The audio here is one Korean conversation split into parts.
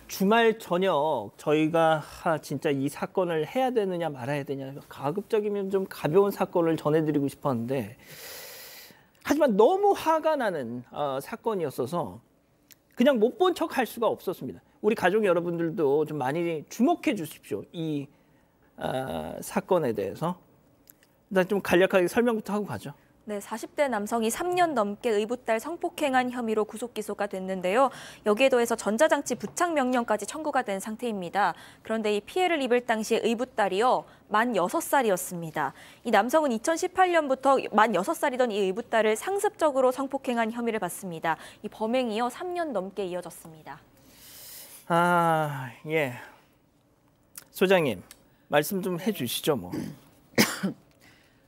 주말 저녁 저희가 진짜 이 사건을 해야 되느냐 말아야 되냐 가급적이면 좀 가벼운 사건을 전해드리고 싶었는데 하지만 너무 화가 나는 사건이었어서 그냥 못 본 척 할 수가 없었습니다. 우리 가족 여러분들도 좀 많이 주목해 주십시오. 이 사건에 대해서. 일단 좀 간략하게 설명부터 하고 가죠. 네, 40대 남성이 3년 넘게 의붓딸 성폭행한 혐의로 구속 기소가 됐는데요. 여기에 더해서 전자장치 부착 명령까지 청구가 된 상태입니다. 그런데 이 피해를 입을 당시에 의붓딸이요, 만 6살이었습니다. 이 남성은 2018년부터 만 6살이던 이 의붓딸을 상습적으로 성폭행한 혐의를 받습니다. 이 범행이요, 3년 넘게 이어졌습니다. 예. 소장님, 말씀 좀 해주시죠, 뭐.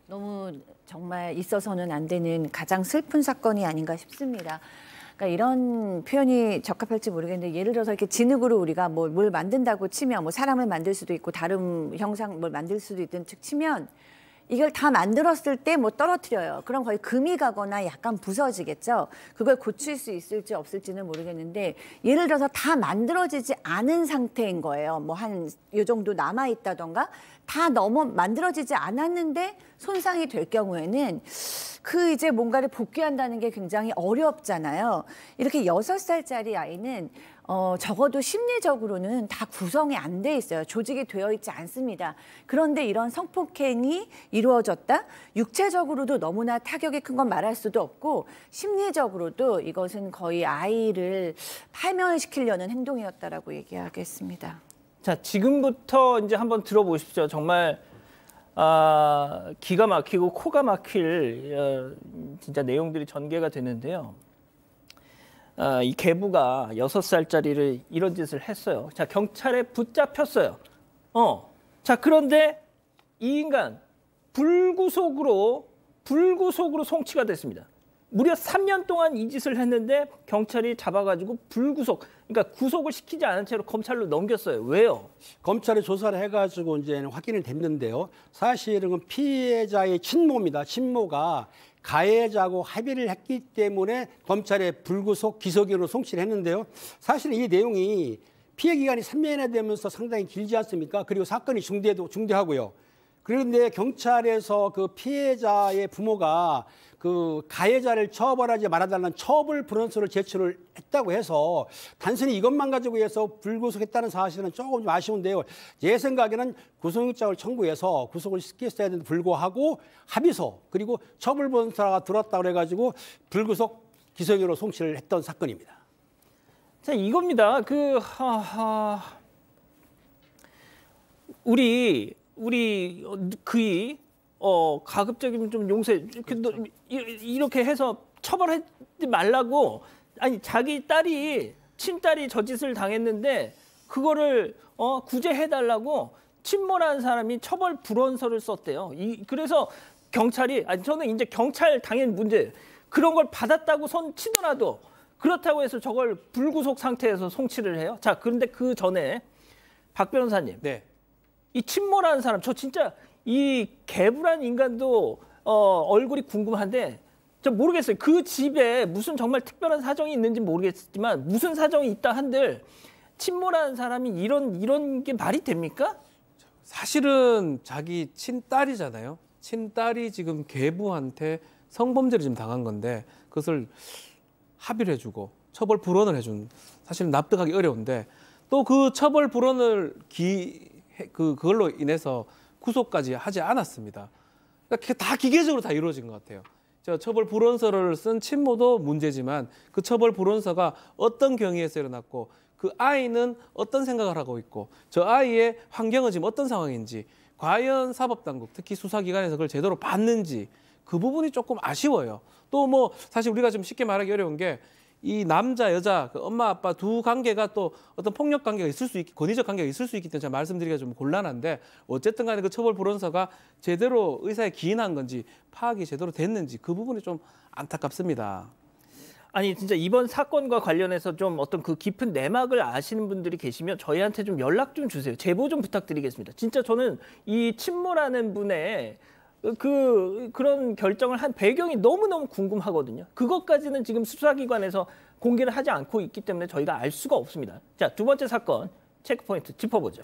너무 정말 있어서는 안 되는 가장 슬픈 사건이 아닌가 싶습니다. 그러니까 이런 표현이 적합할지 모르겠는데 예를 들어서 이렇게 진흙으로 우리가 뭘 만든다고 치면 뭐 사람을 만들 수도 있고 다른 형상 뭘 만들 수도 있든 즉 치면 이걸 다 만들었을 때 뭐 떨어뜨려요. 그럼 거의 금이 가거나 약간 부서지겠죠. 그걸 고칠 수 있을지 없을지는 모르겠는데 예를 들어서 다 만들어지지 않은 상태인 거예요. 뭐 한 이 정도 남아 있다던가 다 만들어지지 않았는데 손상이 될 경우에는 그 이제 뭔가를 복귀한다는 게 굉장히 어렵잖아요. 이렇게 6살짜리 아이는 적어도 심리적으로는 다 구성이 안 돼 있어요. 조직이 되어 있지 않습니다. 그런데 이런 성폭행이 이루어졌다? 육체적으로도 너무나 타격이 큰 건 말할 수도 없고 심리적으로도 이것은 거의 아이를 파멸시키려는 행동이었다라고 얘기하겠습니다. 자, 지금부터 이제 한번 들어보십시오. 정말 기가 막히고 코가 막힐 진짜 내용들이 전개가 되는데요. 이 계부가 6살짜리를 이런 짓을 했어요. 자, 경찰에 붙잡혔어요. 자, 그런데 이 인간 불구속으로 송치가 됐습니다. 무려 3년 동안 이 짓을 했는데 경찰이 잡아가지고 불구속, 그러니까 구속을 시키지 않은 채로 검찰로 넘겼어요. 왜요? 검찰이 조사를 해가지고 이제 확인이 됐는데요. 사실은 피해자의 친모입니다. 친모가 가해자하고 합의를 했기 때문에 검찰에 불구속 기소기로 송치를 했는데요. 사실 이 내용이 피해 기간이 3년이나 되면서 상당히 길지 않습니까? 그리고 사건이 중대하고요. 그런데 경찰에서 그 피해자의 부모가 그 가해자를 처벌하지 말아달라는 처벌 불원서를 제출을 했다고 해서 단순히 이것만 가지고 해서 불구속했다는 사실은 조금 좀 아쉬운데요. 제 생각에는 구속영장을 청구해서 구속을 시켰어야 되는데 불구하고 합의서 그리고 처벌 불원서가 들어왔다고 해가지고 불구속 기소유예로 송치를 했던 사건입니다. 자, 이겁니다. 우리 그이 가급적이면 좀 용서해 이렇게 해서 처벌하지 말라고 아니 자기 친딸이 저 짓을 당했는데 그거를 구제해달라고 친모라는 사람이 처벌 불원서를 썼대요. 그래서 경찰이 저는 이제 경찰 당연 문제 그런 걸 받았다고 손 치더라도 그렇다고 해서 저걸 불구속 상태에서 송치를 해요. 자, 그런데 그 전에 박 변호사님. 네. 이 친모라는 사람, 저 진짜 이 개불한 인간도 얼굴이 궁금한데 저 모르겠어요. 그 집에 무슨 정말 특별한 사정이 있는지 모르겠지만 무슨 사정이 있다 한들 친모라는 사람이 이런 게 말이 됩니까? 사실은 자기 친딸이잖아요. 친딸이 지금 계부한테 성범죄를 지금 당한 건데 그것을 합의를 해주고 처벌 불원을 해준 사실은 납득하기 어려운데 또 그 처벌 불원을 그걸로 인해서 구속까지 하지 않았습니다. 그러니까 다 기계적으로 다 이루어진 것 같아요. 처벌 불원서를 쓴 친모도 문제지만 그 처벌 불원서가 어떤 경위에서 일어났고 그 아이는 어떤 생각을 하고 있고 저 아이의 환경은 지금 어떤 상황인지 과연 사법당국 특히 수사기관에서 그걸 제대로 봤는지 그 부분이 조금 아쉬워요. 또 뭐 사실 우리가 좀 쉽게 말하기 어려운 게 이 남자 여자 그 엄마 아빠 두 관계가 또 어떤 폭력 관계가 있을 수 있기 권위적 관계가 있을 수 있기 때문에 제가 말씀드리기가 좀 곤란한데 어쨌든 간에 그 처벌 불원서가 제대로 의사에 기인한 건지 파악이 제대로 됐는지 그 부분이 좀 안타깝습니다. 아니 진짜 이번 사건과 관련해서 좀 어떤 그 깊은 내막을 아시는 분들이 계시면 저희한테 좀 연락 좀 주세요. 제보 좀 부탁드리겠습니다. 진짜 저는 이 친모라는 분의 그런 결정을 한 배경이 너무너무 궁금하거든요. 그것까지는 지금 수사기관에서 공개를 하지 않고 있기 때문에 저희가 알 수가 없습니다. 자, 두 번째 사건 체크포인트 짚어보죠.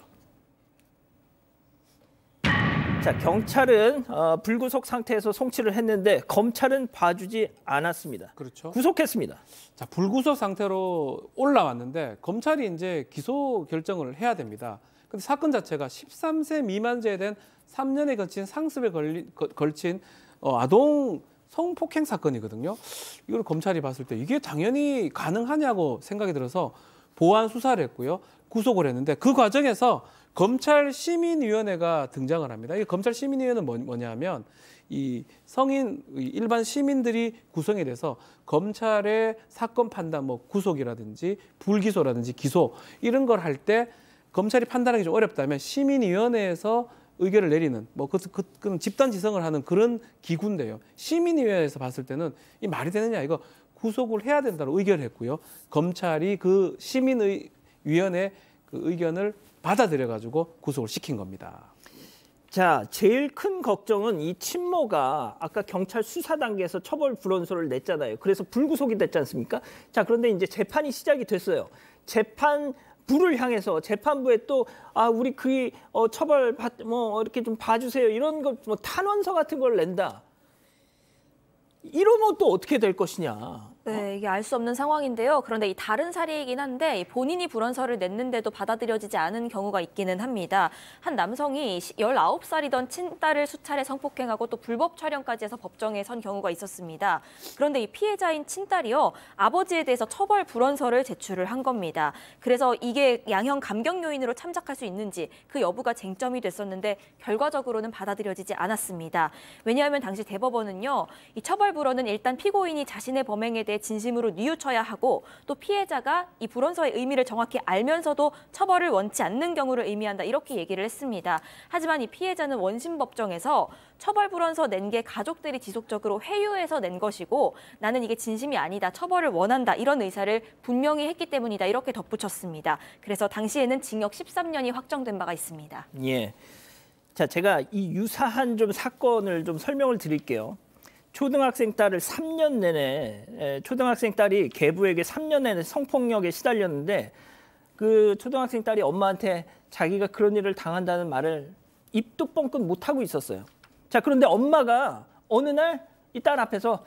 자, 경찰은 불구속 상태에서 송치를 했는데 검찰은 봐주지 않았습니다. 그렇죠. 구속했습니다. 자, 불구속 상태로 올라왔는데 검찰이 이제 기소 결정을 해야 됩니다. 근데 사건 자체가 13세 미만자에 대한 3년에 걸친 상습에 걸친 아동 성폭행 사건이거든요. 이걸 검찰이 봤을 때 이게 당연히 가능하냐고 생각이 들어서 보안 수사를 했고요. 구속을 했는데 그 과정에서 검찰 시민위원회가 등장을 합니다. 이 검찰 시민위원회는 뭐냐면 이 성인 일반 시민들이 구성이 돼서 검찰의 사건 판단, 뭐 구속이라든지 불기소라든지 기소 이런 걸 할 때 검찰이 판단하기 좀 어렵다면 시민위원회에서 의견을 내리는 그건 집단 지성을 하는 그런 기구인데요. 시민위원회에서 봤을 때는 이 말이 되느냐 이거 구속을 해야 된다고 의견을 했고요. 검찰이 그 시민위원회 그 의견을 받아들여 가지고 구속을 시킨 겁니다. 자, 제일 큰 걱정은 이 친모가 아까 경찰 수사 단계에서 처벌 불원소를 냈잖아요. 그래서 불구속이 됐지 않습니까? 자, 그런데 이제 재판이 시작이 됐어요. 재판부를 향해서 재판부에 또 우리 그 처벌 이렇게 좀 봐주세요. 이런 거 뭐 탄원서 같은 걸 낸다. 이러면 또 어떻게 될 것이냐. 네, 이게 알 수 없는 상황인데요. 그런데 이 다른 사례이긴 한데 본인이 불원서를 냈는데도 받아들여지지 않은 경우가 있기는 합니다. 한 남성이 19살이던 친딸을 수차례 성폭행하고 또 불법 촬영까지 해서 법정에 선 경우가 있었습니다. 그런데 이 피해자인 친딸이요, 아버지에 대해서 처벌 불원서를 제출을 한 겁니다. 그래서 이게 양형 감경 요인으로 참작할 수 있는지 그 여부가 쟁점이 됐었는데 결과적으로는 받아들여지지 않았습니다. 왜냐하면 당시 대법원은요, 이 처벌 불원은 일단 피고인이 자신의 범행에 대해 진심으로 뉘우쳐야 하고 또 피해자가 이 불원서의 의미를 정확히 알면서도 처벌을 원치 않는 경우를 의미한다 이렇게 얘기를 했습니다. 하지만 이 피해자는 원심 법정에서 처벌 불원서 낸 게 가족들이 지속적으로 회유해서 낸 것이고 나는 이게 진심이 아니다, 처벌을 원한다 이런 의사를 분명히 했기 때문이다 이렇게 덧붙였습니다. 그래서 당시에는 징역 13년이 확정된 바가 있습니다. 예. 자, 제가 이 유사한 좀 사건을 좀 설명을 드릴게요. 초등학생 딸을 3년 내내 초등학생 딸이 계부에게 3년 내내 성폭력에 시달렸는데 그 초등학생 딸이 엄마한테 자기가 그런 일을 당한다는 말을 입도 뻥끗 못 하고 있었어요. 자, 그런데 엄마가 어느 날 이 딸 앞에서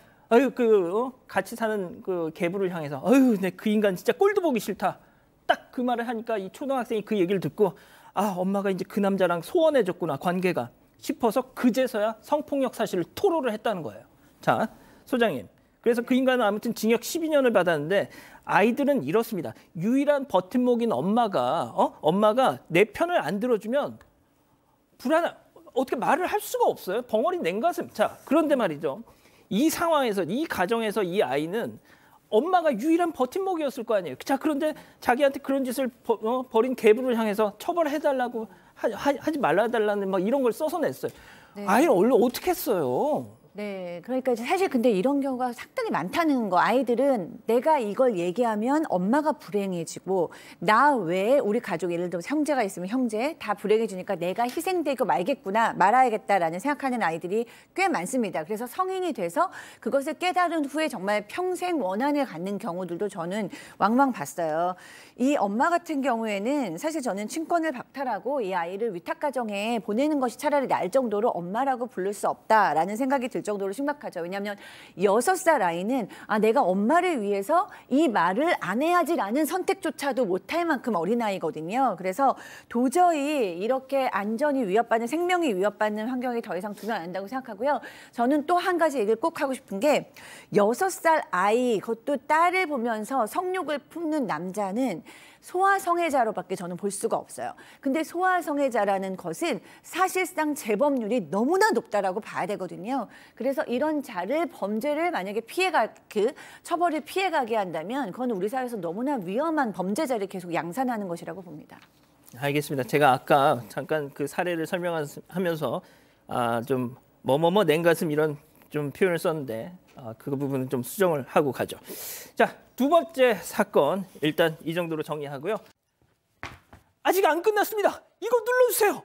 같이 사는 그 계부를 향해서 내 그 인간 진짜 꼴도 보기 싫다. 딱 그 말을 하니까 이 초등학생이 그 얘기를 듣고 엄마가 이제 그 남자랑 소원해졌구나 관계가 싶어서 그제서야 성폭력 사실을 토로를 했다는 거예요. 자, 소장님. 그래서 그 인간은 아무튼 징역 12년을 받았는데 아이들은 이렇습니다. 유일한 버팀목인 엄마가 내 편을 안 들어주면 어떻게 말을 할 수가 없어요. 벙어리 냉가슴. 자, 그런데 말이죠. 이 상황에서 이 가정에서 이 아이는 엄마가 유일한 버팀목이었을 거 아니에요. 자, 그런데 자기한테 그런 짓을 벌인 계부를 향해서 처벌해달라고 하지 말아달라는 막 이런 걸 써서 냈어요. 네. 아이는 원래 어떻게 했어요? 네, 그러니까 사실 근데 이런 경우가 상당히 많다는 거. 아이들은 내가 이걸 얘기하면 엄마가 불행해지고 나 외에 우리 가족 예를 들어 형제가 있으면 형제 다 불행해지니까 내가 희생되고 말겠구나, 말아야겠다라는 생각하는 아이들이 꽤 많습니다. 그래서 성인이 돼서 그것을 깨달은 후에 정말 평생 원한을 갖는 경우들도 저는 왕왕 봤어요. 이 엄마 같은 경우에는 사실 저는 친권을 박탈하고 이 아이를 위탁가정에 보내는 것이 차라리 나을 정도로 엄마라고 부를 수 없다라는 생각이 들 정도로 심각하죠. 왜냐하면 6살 아이는 내가 엄마를 위해서 이 말을 안 해야지라는 선택조차도 못할 만큼 어린아이거든요. 그래서 도저히 이렇게 안전이 위협받는, 생명이 위협받는 환경에 더 이상 두면 안 된다고 생각하고요. 저는 또 한 가지 얘기를 꼭 하고 싶은 게 6살 아이, 그것도 딸을 보면서 성욕을 품는 남자는 소아성애자로밖에 저는 볼 수가 없어요. 근데 소아성애자라는 것은 사실상 재범률이 너무나 높다라고 봐야 되거든요. 그래서 이런 범죄를 만약에 처벌을 피해가게 한다면 그건 우리 사회에서 너무나 위험한 범죄자를 계속 양산하는 것이라고 봅니다. 알겠습니다. 제가 아까 잠깐 그 사례를 설명하면서 좀 냉가슴 이런 좀 표현을 썼는데 그 부분은 좀 수정을 하고 가죠. 자, 두 번째 사건 일단 이 정도로 정리하고요. 아직 안 끝났습니다. 이거 눌러주세요.